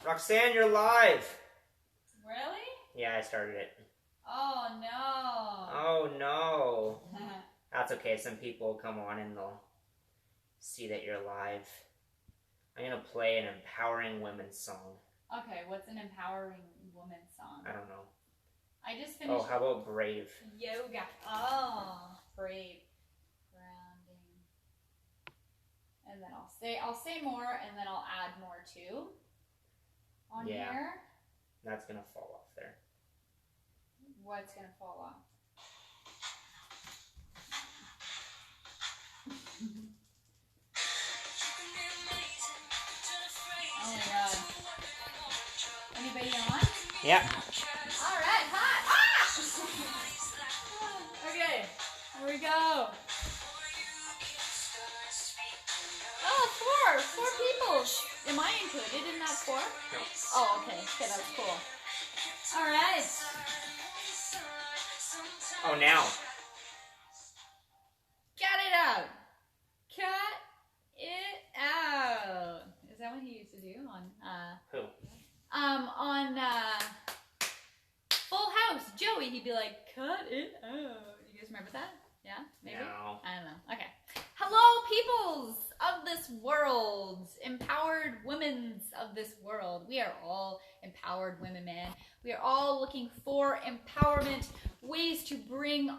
Roxanne, you're live. Really? Yeah, I started it. Oh no. Oh no. That's okay. Some people come on and they'll see that you're live. I'm gonna play an empowering women's song. Okay, what's an empowering woman's song? I don't know. I just finished. Oh, how about Brave? Yoga. Oh, brave. Grounding. And then I'll say more, and then I'll add more too. On here. That's gonna fall off there. What's gonna fall off? Oh my god. Anybody on? Yeah. Alright, hot! Ah! Okay, here we go. Oh, four people. Am I included in that four? No. Oh, okay, that's cool. Alright. Oh, now. Cut it out. Cut it out. Is that what he used to do on Who? on Full House? Joey, he'd be like, cut it out. You guys remember that? Yeah? Maybe? No. I don't know. Okay. Hello, peoples of this world. Empowered women's of this world. We are all empowered women, man. We are all looking for empowerment, ways to reclaim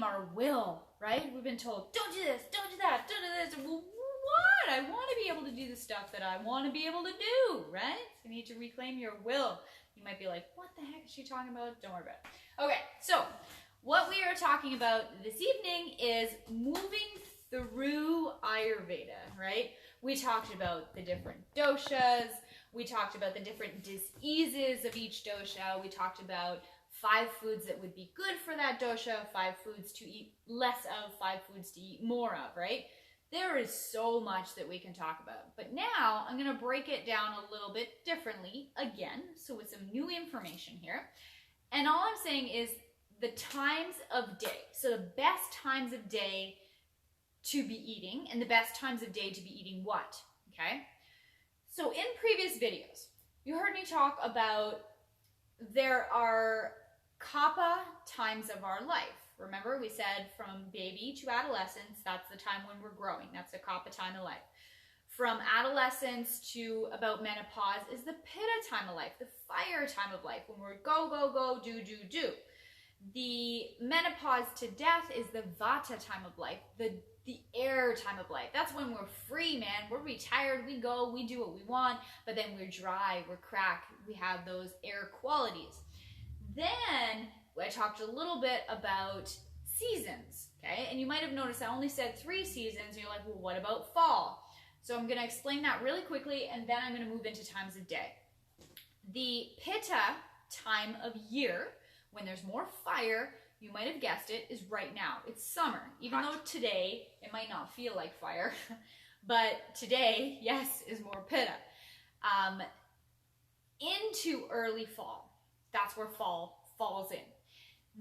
our will, right? We've been told, don't do this, don't do that, don't do this. Well, what? I want to be able to do the stuff that I want to be able to do, right? So you need to reclaim your will. You might be like, what the heck is she talking about? Don't worry about it. Okay, so what we are talking about this evening is moving through Ayurveda, right? We talked about the different doshas. We talked about the different diseases of each dosha. We talked about 5 foods that would be good for that dosha, 5 foods to eat less of, 5 foods to eat more of, right? There is so much that we can talk about. But now I'm going to break it down a little bit differently again, so with some new information here. And all I'm saying is the times of day. So the best times of day to be eating and the best times of day to be eating what, okay? So in previous videos, you heard me talk about there are kapha times of our life. Remember, we said from baby to adolescence, that's the time when we're growing. That's the kapha time of life. From adolescence to about menopause is the pitta time of life, the fire time of life, when we're go, go, go, do, do, do. The menopause to death is the vata time of life, the air time of life. That's when we're free, man. We're retired, we go, we do what we want, but then we're dry, we're crack, we have those air qualities. Then I talked a little bit about seasons, okay? And you might have noticed I only said 3 seasons, and you're like, well, what about fall? So I'm gonna explain that really quickly, and then I'm gonna move into times of day. The pitta time of year, when there's more fire, you might have guessed it, is right now. It's summer. Even though today, it might not feel like fire. But today, yes, is more pitta. Into early fall. That's where fall falls in.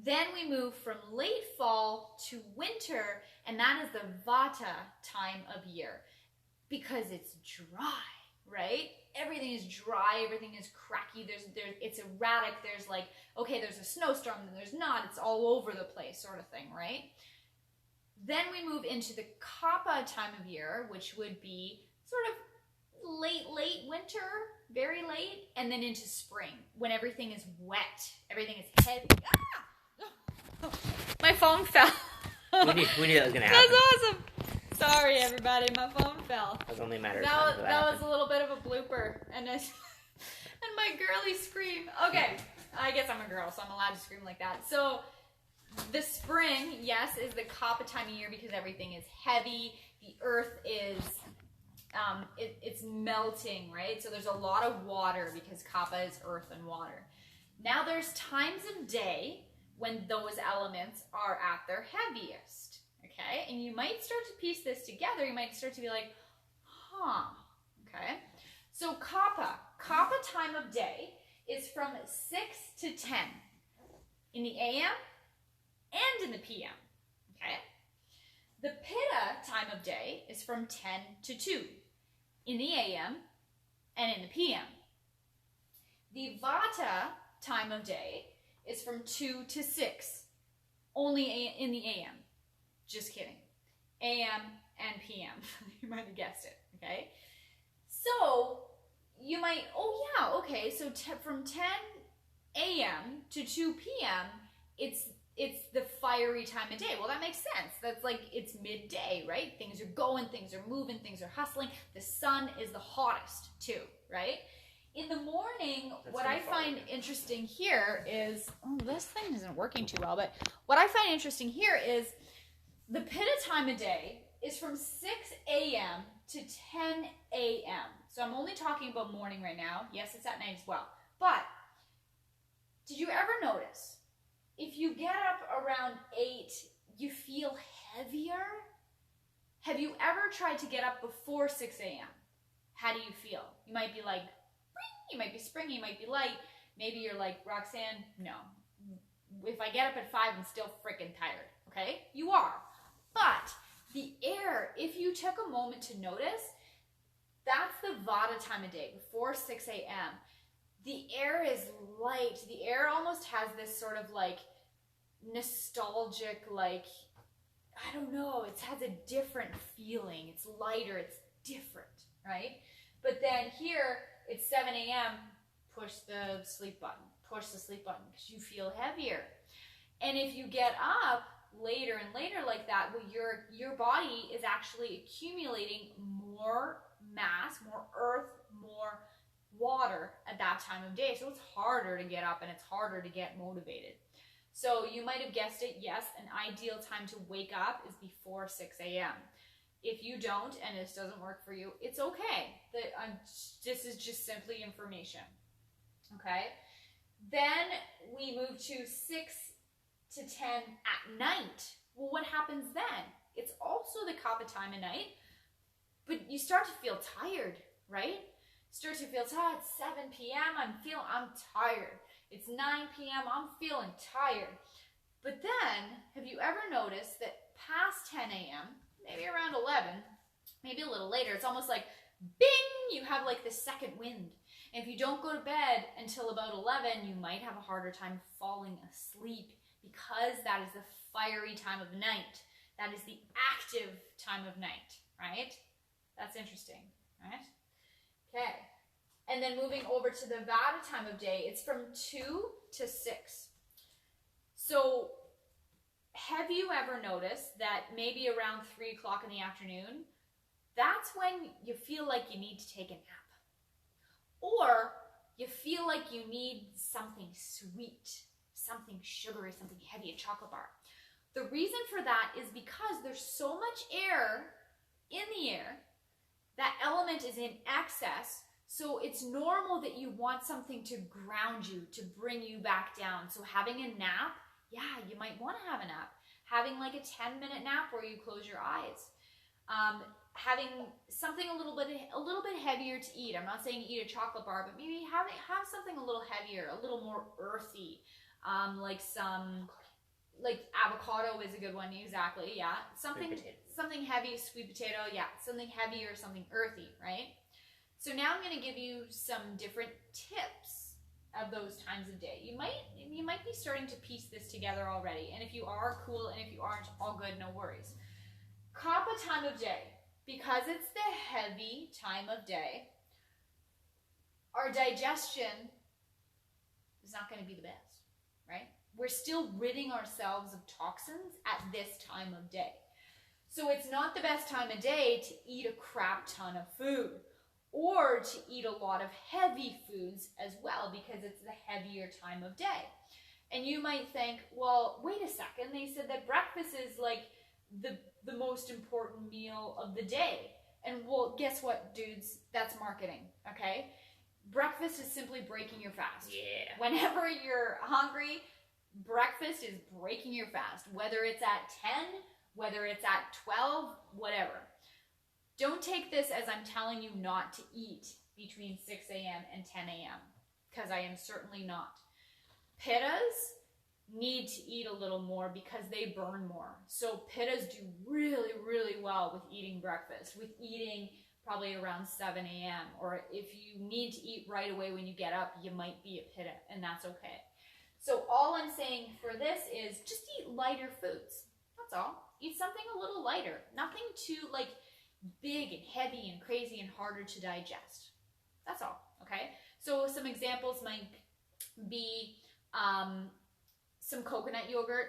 Then we move from late fall to winter, and that is the vata time of year. Because it's dry, right? Everything is dry, everything is cracky, it's erratic, there's like, okay, there's a snowstorm, then there's not, it's all over the place sort of thing, right? Then we move into the kapha time of year, which would be sort of late winter, very late, and then into spring, when everything is wet, everything is heavy. Ah! My phone fell. We knew that was gonna happen. That's awesome. Sorry, everybody, my phone fell. It was only a matter of that time. That was a little bit of a blooper, and my girly scream. Okay, I guess I'm a girl, so I'm allowed to scream like that. So the spring, yes, is the kapha time of year because everything is heavy. The earth is, it's melting, right? So there's a lot of water because kapha is earth and water. Now there's times of day when those elements are at their heaviest. Okay, and you might start to piece this together. You might start to be like, huh, okay. So kapha time of day is from 6 to 10 in the AM and in the PM, okay. The pitta time of day is from 10 to 2 in the AM and in the PM. The Vata time of day is from 2 to 6, only in the AM. Just kidding. AM and PM. You might have guessed it, okay? So, you might, oh yeah, okay, so from 10 AM to 2 PM, it's the fiery time of day. Well, that makes sense. That's like, it's midday, right? Things are going, things are moving, things are hustling. The sun is the hottest too, right? In the morning, what I find interesting here is, oh, this thing isn't working too well, but what I find interesting here is the Pitta time of day is from 6 a.m. to 10 a.m. So I'm only talking about morning right now. Yes, it's at night as well. But did you ever notice, if you get up around 8, you feel heavier? Have you ever tried to get up before 6 a.m.? How do you feel? You might be like, you might be springy, you might be light. Maybe you're like, Roxanne, no. If I get up at 5, I'm still freaking tired, okay? You are. But the air, if you took a moment to notice, that's the Vata time of day, before 6 a.m. The air is light. The air almost has this sort of like nostalgic, like, I don't know, it has a different feeling. It's lighter, it's different, right? But then here, it's 7 a.m., push the sleep button because you feel heavier. And if you get up later and later like that, well, your body is actually accumulating more mass, more earth, more water at that time of day. So it's harder to get up and it's harder to get motivated. So you might have guessed it, yes, an ideal time to wake up is before 6 a.m. If you don't and this doesn't work for you, it's okay. This is just simply information. Okay? Then we move to 6 to 10 at night. Well, what happens then? It's also the Kapha time of night, but you start to feel tired, right? Start to feel tired. 7 p.m. I'm tired. It's 9 p.m. I'm feeling tired. But then, have you ever noticed that past 10 a.m., maybe around 11, maybe a little later, it's almost like, bing, you have like the second wind. And if you don't go to bed until about 11, you might have a harder time falling asleep because that is the fiery time of night. That is the active time of night, right? That's interesting, right? Okay. And then moving over to the Vata time of day, it's from 2 to 6. So have you ever noticed that maybe around 3 o'clock in the afternoon, that's when you feel like you need to take a nap? Or you feel like you need something sweet, something sugary, something heavy, a chocolate bar. The reason for that is because there's so much air in the air, that element is in excess, so it's normal that you want something to ground you, to bring you back down. So having a nap, yeah, you might want to have a nap. Having like a 10-minute nap where you close your eyes. Having something a little bit heavier to eat. I'm not saying eat a chocolate bar, but maybe have something a little heavier, a little more earthy, like avocado is a good one. Exactly, yeah. Something heavy, sweet potato, yeah. Something heavy or something earthy, right? So now I'm going to give you some different tips of those times of day. You might be starting to piece this together already, and if you are, cool, and if you aren't, all good, no worries. Kapha time of day, because it's the heavy time of day, our digestion is not going to be the best, right? We're still ridding ourselves of toxins at this time of day. So it's not the best time of day to eat a crap ton of food or to eat a lot of heavy foods as well, because it's the heavier time of day. And you might think, well, wait a second, they said that breakfast is like the most important meal of the day. And well, guess what, dudes? That's marketing, okay? Breakfast is simply breaking your fast. Yeah. Whenever you're hungry, breakfast is breaking your fast. Whether it's at 10, whether it's at 12, whatever. Don't take this as I'm telling you not to eat between 6 a.m. and 10 a.m. because I am certainly not. Pittas need to eat a little more because they burn more. So pittas do really, really well with eating breakfast, with eating probably around 7 a.m. Or if you need to eat right away when you get up, you might be a pitta, and that's okay. So all I'm saying for this is just eat lighter foods. That's all. Eat something a little lighter. Nothing too like big and heavy and crazy and harder to digest. That's all, okay? So some examples might be some coconut yogurt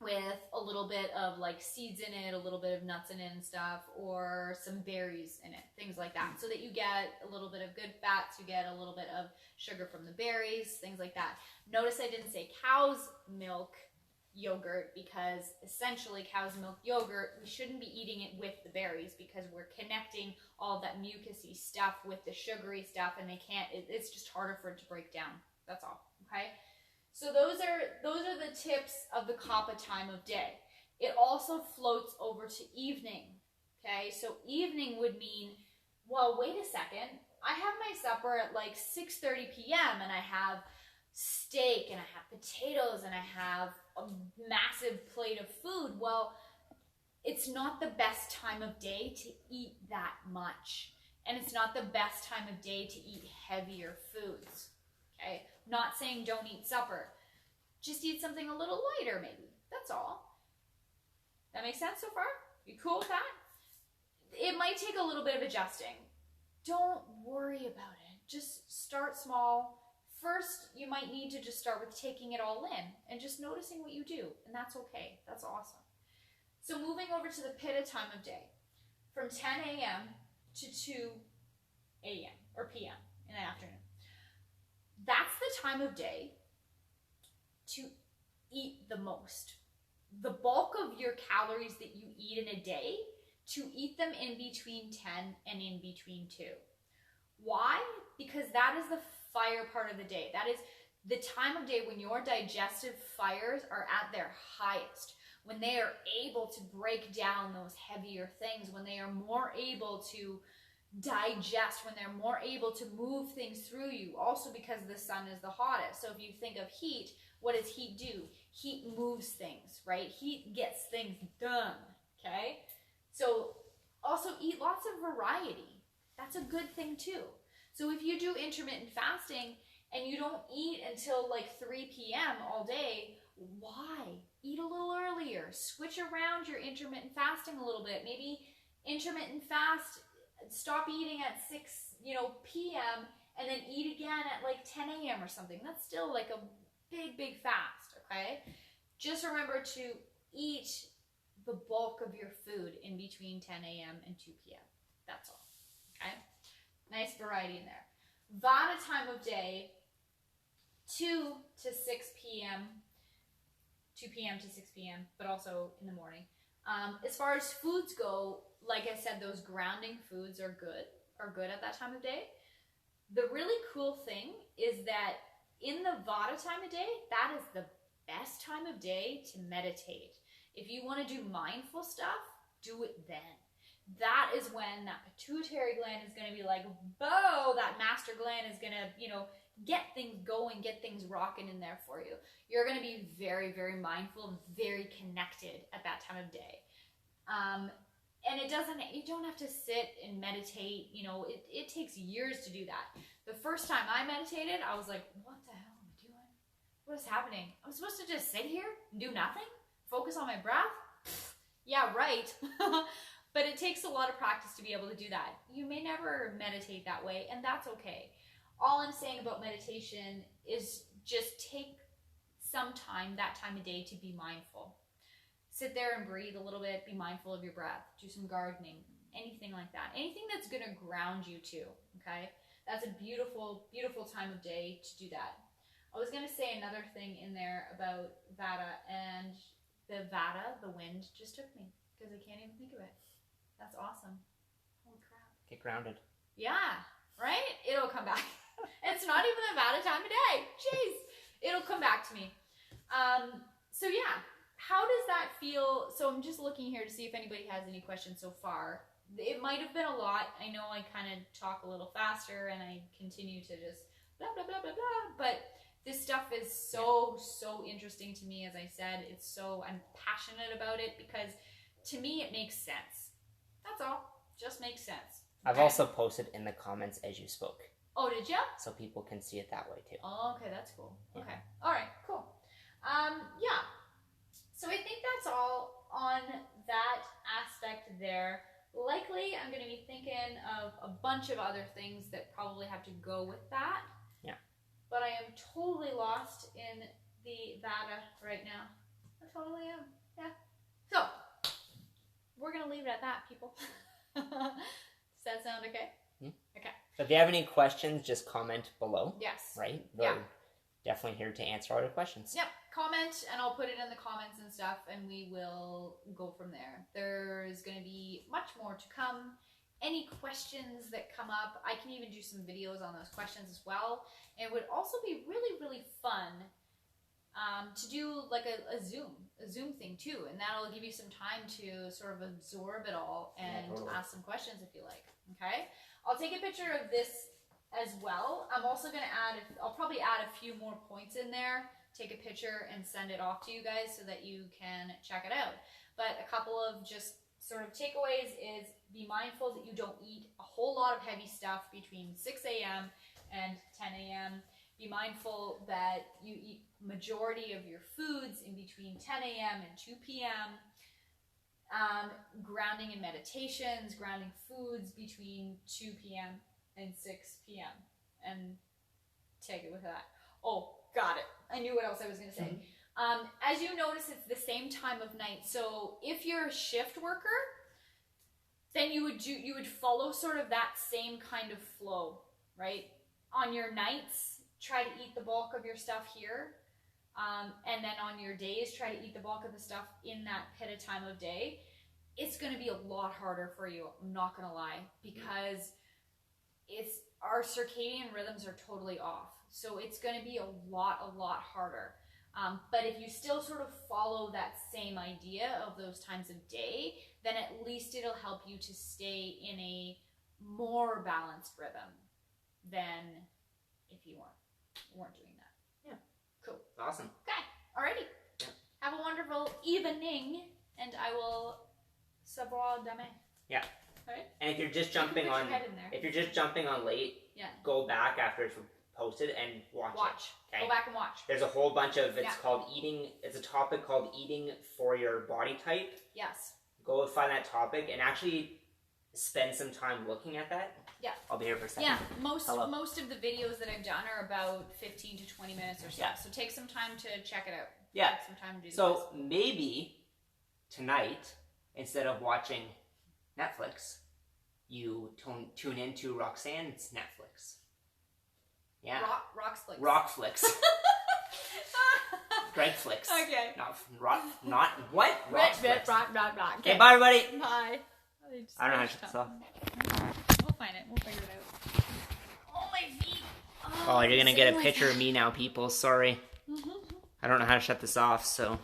with a little bit of like seeds in it, a little bit of nuts in it and stuff, or some berries in it, things like that, so that you get a little bit of good fats, you get a little bit of sugar from the berries, things like that. Notice I didn't say cow's milk yogurt, because essentially cow's milk yogurt, we shouldn't be eating it with the berries, because we're connecting all that mucusy stuff with the sugary stuff, and it's just harder for it to break down. That's all, okay? So those are the tips of the kapha time of day. It also floats over to evening, okay? So evening would mean, well, wait a second, I have my supper at like 6:30 p.m. and I have steak and I have potatoes and I have a massive plate of food. Well, it's not the best time of day to eat that much. And it's not the best time of day to eat heavier foods, okay? Not saying don't eat supper. Just eat something a little lighter maybe. That's all. That makes sense so far? You cool with that? It might take a little bit of adjusting. Don't worry about it. Just start small. First, you might need to just start with taking it all in and just noticing what you do. And that's okay. That's awesome. So moving over to the pitta time of day. From 10 a.m. to 2 a.m. or p.m. in the afternoon. That's the time of day to eat the most. The bulk of your calories that you eat in a day, to eat them in between 10 and in between 2. Why? Because that is the fire part of the day. That is the time of day when your digestive fires are at their highest, when they are able to break down those heavier things, when they are more able to digest, when they're more able to move things through you. Also because the sun is the hottest. So if you think of heat, what does heat do? Heat moves things, right? Heat gets things done, okay? So also eat lots of variety. That's a good thing too. So if you do intermittent fasting and you don't eat until like 3 p.m. all day, why? Eat a little earlier. Switch around your intermittent fasting a little bit. Maybe intermittent fast, stop eating at 6 p.m. and then eat again at like 10 a.m. or something. That's still like a big fast, okay? Just remember to eat the bulk of your food in between 10 a.m. and 2 p.m. That's all, okay? Nice variety in there. Vata time of day, 2 to 6 p.m., 2 p.m. to 6 p.m., but also in the morning. As far as foods go, like I said, those grounding foods are good at that time of day. The really cool thing is that in the Vata time of day, that is the best time of day to meditate. If you want to do mindful stuff, do it then. That is when that pituitary gland is going to be like, bow, that master gland is going to, get things going, get things rocking in there for you. You're going to be very, very mindful and very connected at that time of day. And you don't have to sit and meditate, it takes years to do that. The first time I meditated, I was like, what the hell am I doing? What is happening? I'm supposed to just sit here and do nothing? Focus on my breath? Yeah, right. But it takes a lot of practice to be able to do that. You may never meditate that way, and that's okay. All I'm saying about meditation is just take some time, that time of day, to be mindful. Sit there and breathe a little bit, be mindful of your breath, do some gardening, anything like that. Anything that's going to ground you too, okay? That's a beautiful, beautiful time of day to do that. I was going to say another thing in there about Vata, and the Vata, the wind, just took me because I can't even think of it. That's awesome. Holy crap. Get grounded. Yeah, right? It'll come back. It's not even the Vata time of day. Jeez. It'll come back to me. So yeah, how does that feel? So I'm just looking here to see if anybody has any questions so far. It might have been a lot. I know I kind of talk a little faster and I continue to just blah, blah, blah, blah, blah. But this stuff is so interesting to me. As I said, I'm passionate about it because to me it makes sense. That's all. Just makes sense. I've also posted in the comments as you spoke. Oh, did you? So people can see it that way too. Oh, okay, that's cool. Yeah. Okay. All right, cool. Yeah. So I think that's all on that aspect there. Likely, I'm going to be thinking of a bunch of other things that probably have to go with that. Yeah. But I am totally lost in the Vata right now. I totally am. Yeah. So, we're going to leave it at that, people. Does that sound okay? Okay. So if you have any questions, just comment below. Yes. Right? We're definitely here to answer all your questions. Yep. Comment, and I'll put it in the comments and stuff, and we will go from there. There's going to be much more to come. Any questions that come up, I can even do some videos on those questions as well. It would also be really, really fun to do like a Zoom thing too, and that'll give you some time to sort of absorb it all and ask some questions if you like. Okay, I'll take a picture of this as well. I'm also going to I'll probably add a few more points in there, take a picture and send it off to you guys so that you can check it out. But a couple of just sort of takeaways is be mindful that you don't eat a whole lot of heavy stuff between 6 a.m. and 10 a.m. Be mindful that you eat majority of your foods in between 10 a.m. and 2 p.m. Grounding and meditations, grounding foods between 2 p.m. and 6 p.m. and take it with that. Oh, got it. I knew what else I was going to say. As you notice, it's the same time of night. So if you're a shift worker, then you would follow sort of that same kind of flow, right? On your nights, try to eat the bulk of your stuff here. And then on your days, try to eat the bulk of the stuff in that pitta time of day. It's going to be a lot harder for you, I'm not going to lie, because our circadian rhythms are totally off. So it's going to be a lot harder. But if you still sort of follow that same idea of those times of day, then at least it'll help you to stay in a more balanced rhythm than if you weren't doing that. Yeah. Cool. Awesome. Okay. Alrighty. Yeah. Have a wonderful evening, and I will savoir demain. Yeah. Right? And if you're just jumping on, late, go back after it's posted and watch it. Okay? Go back and watch. There's a whole bunch of, it's a topic called eating for your body type. Yes. Go find that topic and actually spend some time looking at that. Yeah. I'll be here for a second. Yeah, most of the videos that I've done are about 15 to 20 minutes or so. Yeah. So take some time to check it out. Yeah. Take some time to do so maybe tonight, instead of watching Netflix, you tune into Roxanne's Netflix. Yeah. Rockflix. Rockflix. Gregflix. Okay. Not what? Rockflix. Okay, bye everybody. Bye. I don't know how to shut this off. We'll find it. We'll figure it out. Oh, my feet. Oh, you're gonna get a picture of me now, people. Sorry. I don't know how to shut this off, so...